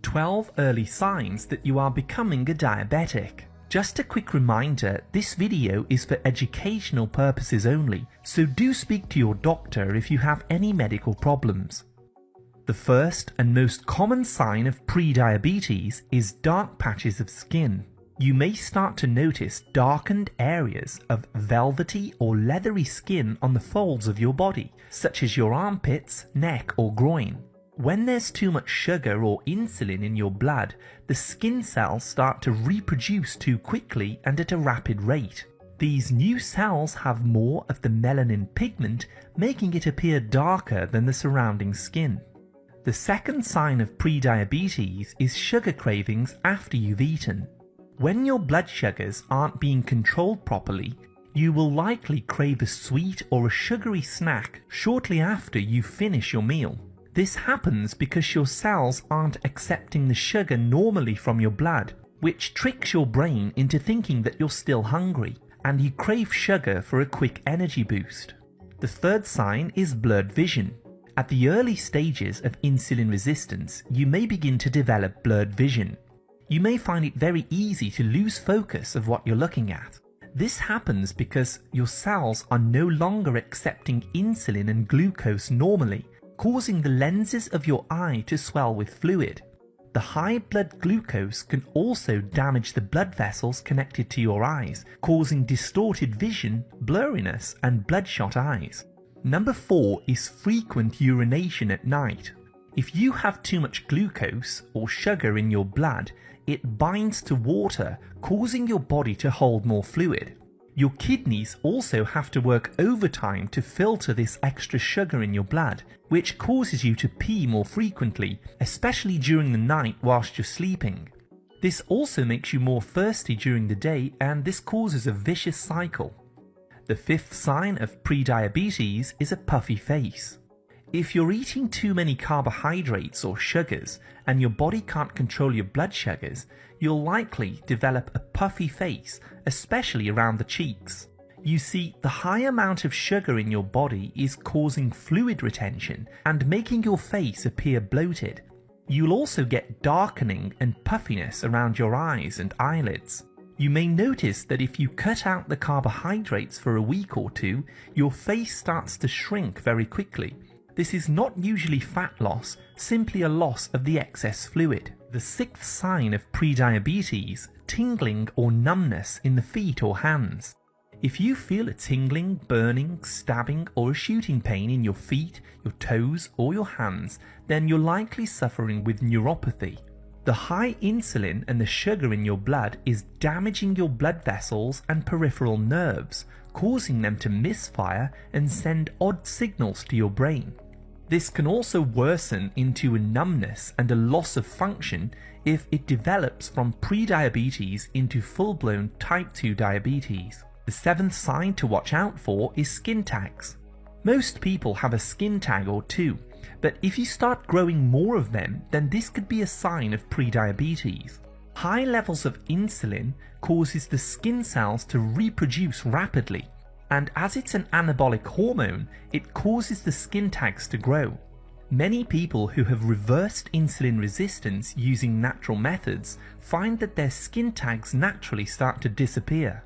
12 early signs that you are becoming a diabetic. Just a quick reminder, this video is for educational purposes only, so do speak to your doctor if you have any medical problems. The first and most common sign of pre-diabetes is dark patches of skin. You may start to notice darkened areas of velvety or leathery skin on the folds of your body, such as your armpits, neck or groin. When there's too much sugar or insulin in your blood, the skin cells start to reproduce too quickly and at a rapid rate. These new cells have more of the melanin pigment, making it appear darker than the surrounding skin. The second sign of pre-diabetes is sugar cravings after you've eaten. When your blood sugars aren't being controlled properly, you will likely crave a sweet or a sugary snack shortly after you finish your meal. This happens because your cells aren't accepting the sugar normally from your blood, which tricks your brain into thinking that you're still hungry, and you crave sugar for a quick energy boost. The third sign is blurred vision. At the early stages of insulin resistance, you may begin to develop blurred vision. You may find it very easy to lose focus of what you're looking at. This happens because your cells are no longer accepting insulin and glucose normally, causing the lenses of your eye to swell with fluid. The high blood glucose can also damage the blood vessels connected to your eyes, causing distorted vision, blurriness, and bloodshot eyes. Number 4 is frequent urination at night. If you have too much glucose or sugar in your blood, it binds to water, causing your body to hold more fluid. Your kidneys also have to work overtime to filter this extra sugar in your blood, which causes you to pee more frequently, especially during the night whilst you're sleeping. This also makes you more thirsty during the day, and this causes a vicious cycle. The fifth sign of pre-diabetes is a puffy face. If you're eating too many carbohydrates or sugars and your body can't control your blood sugars, you'll likely develop a puffy face, especially around the cheeks. You see, the high amount of sugar in your body is causing fluid retention and making your face appear bloated. You'll also get darkening and puffiness around your eyes and eyelids. You may notice that if you cut out the carbohydrates for a week or two, your face starts to shrink very quickly. This is not usually fat loss, simply a loss of the excess fluid. The sixth sign of pre-diabetes, tingling or numbness in the feet or hands. If you feel a tingling, burning, stabbing or a shooting pain in your feet, your toes or your hands, then you're likely suffering with neuropathy. The high insulin and the sugar in your blood is damaging your blood vessels and peripheral nerves, causing them to misfire and send odd signals to your brain. This can also worsen into a numbness and a loss of function if it develops from pre-diabetes into full-blown type 2 diabetes. The seventh sign to watch out for is skin tags. Most people have a skin tag or two, but if you start growing more of them, then this could be a sign of pre-diabetes. High levels of insulin causes the skin cells to reproduce rapidly, and as it's an anabolic hormone, it causes the skin tags to grow. Many people who have reversed insulin resistance using natural methods find that their skin tags naturally start to disappear.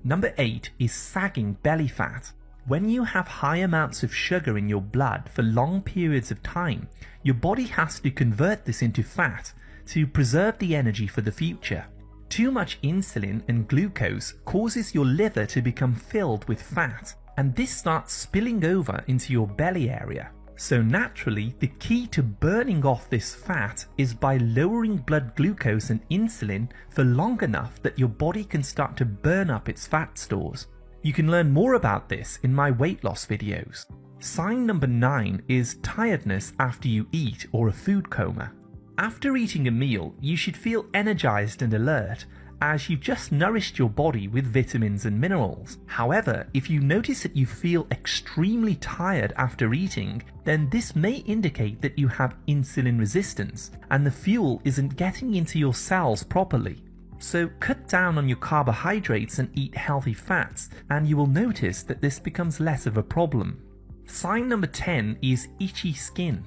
Number 8 is sagging belly fat. When you have high amounts of sugar in your blood for long periods of time, your body has to convert this into fat to preserve the energy for the future. Too much insulin and glucose causes your liver to become filled with fat, and this starts spilling over into your belly area. So naturally, the key to burning off this fat is by lowering blood glucose and insulin for long enough that your body can start to burn up its fat stores. You can learn more about this in my weight loss videos. Sign number 9 is tiredness after you eat or a food coma. After eating a meal, you should feel energized and alert, as you've just nourished your body with vitamins and minerals. However, if you notice that you feel extremely tired after eating, then this may indicate that you have insulin resistance and the fuel isn't getting into your cells properly. So cut down on your carbohydrates and eat healthy fats, and you will notice that this becomes less of a problem. Sign number 10 is itchy skin.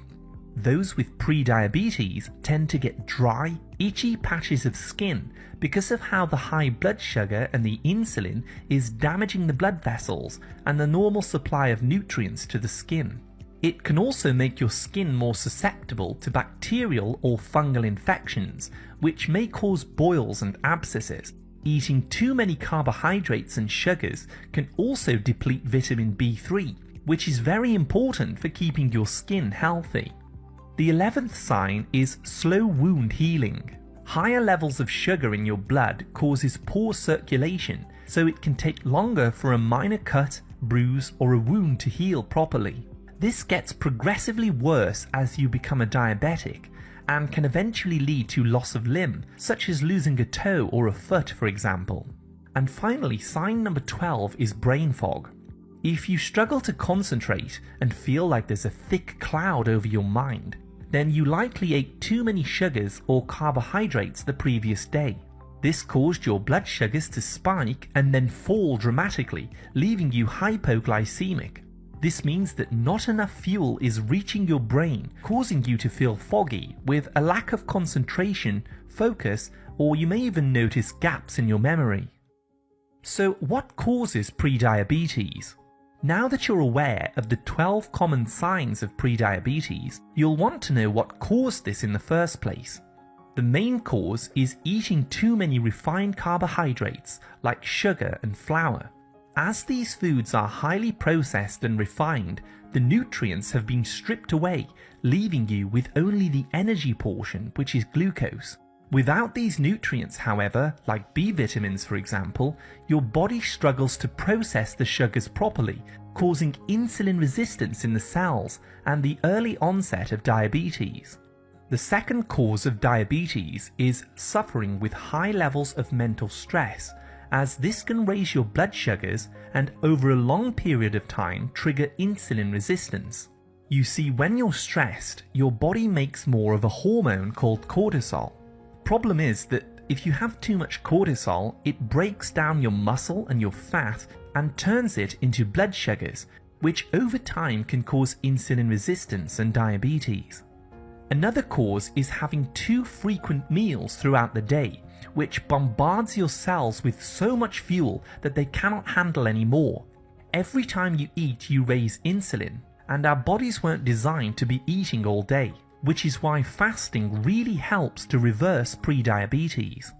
Those with pre-diabetes tend to get dry, itchy patches of skin because of how the high blood sugar and the insulin is damaging the blood vessels and the normal supply of nutrients to the skin. It can also make your skin more susceptible to bacterial or fungal infections, which may cause boils and abscesses. Eating too many carbohydrates and sugars can also deplete vitamin B3, which is very important for keeping your skin healthy. The 11th sign is slow wound healing. Higher levels of sugar in your blood causes poor circulation, so it can take longer for a minor cut, bruise, or a wound to heal properly. This gets progressively worse as you become a diabetic and can eventually lead to loss of limb, such as losing a toe or a foot, for example. And finally, sign number 12 is brain fog. If you struggle to concentrate and feel like there's a thick cloud over your mind, then you likely ate too many sugars or carbohydrates the previous day. This caused your blood sugars to spike and then fall dramatically, leaving you hypoglycemic. This means that not enough fuel is reaching your brain, causing you to feel foggy with a lack of concentration, focus, or you may even notice gaps in your memory. So what causes prediabetes? Now that you're aware of the 12 common signs of prediabetes, you'll want to know what caused this in the first place. The main cause is eating too many refined carbohydrates like sugar and flour. As these foods are highly processed and refined, the nutrients have been stripped away, leaving you with only the energy portion, which is glucose. Without these nutrients, however, like B vitamins for example, your body struggles to process the sugars properly, causing insulin resistance in the cells and the early onset of diabetes. The second cause of diabetes is suffering with high levels of mental stress, as this can raise your blood sugars and over a long period of time trigger insulin resistance. You see, when you're stressed, your body makes more of a hormone called cortisol. Problem is that if you have too much cortisol, it breaks down your muscle and your fat and turns it into blood sugars, which over time can cause insulin resistance and diabetes. Another cause is having too frequent meals throughout the day, which bombards your cells with so much fuel that they cannot handle anymore. Every time you eat, you raise insulin, and our bodies weren't designed to be eating all day, which is why fasting really helps to reverse prediabetes.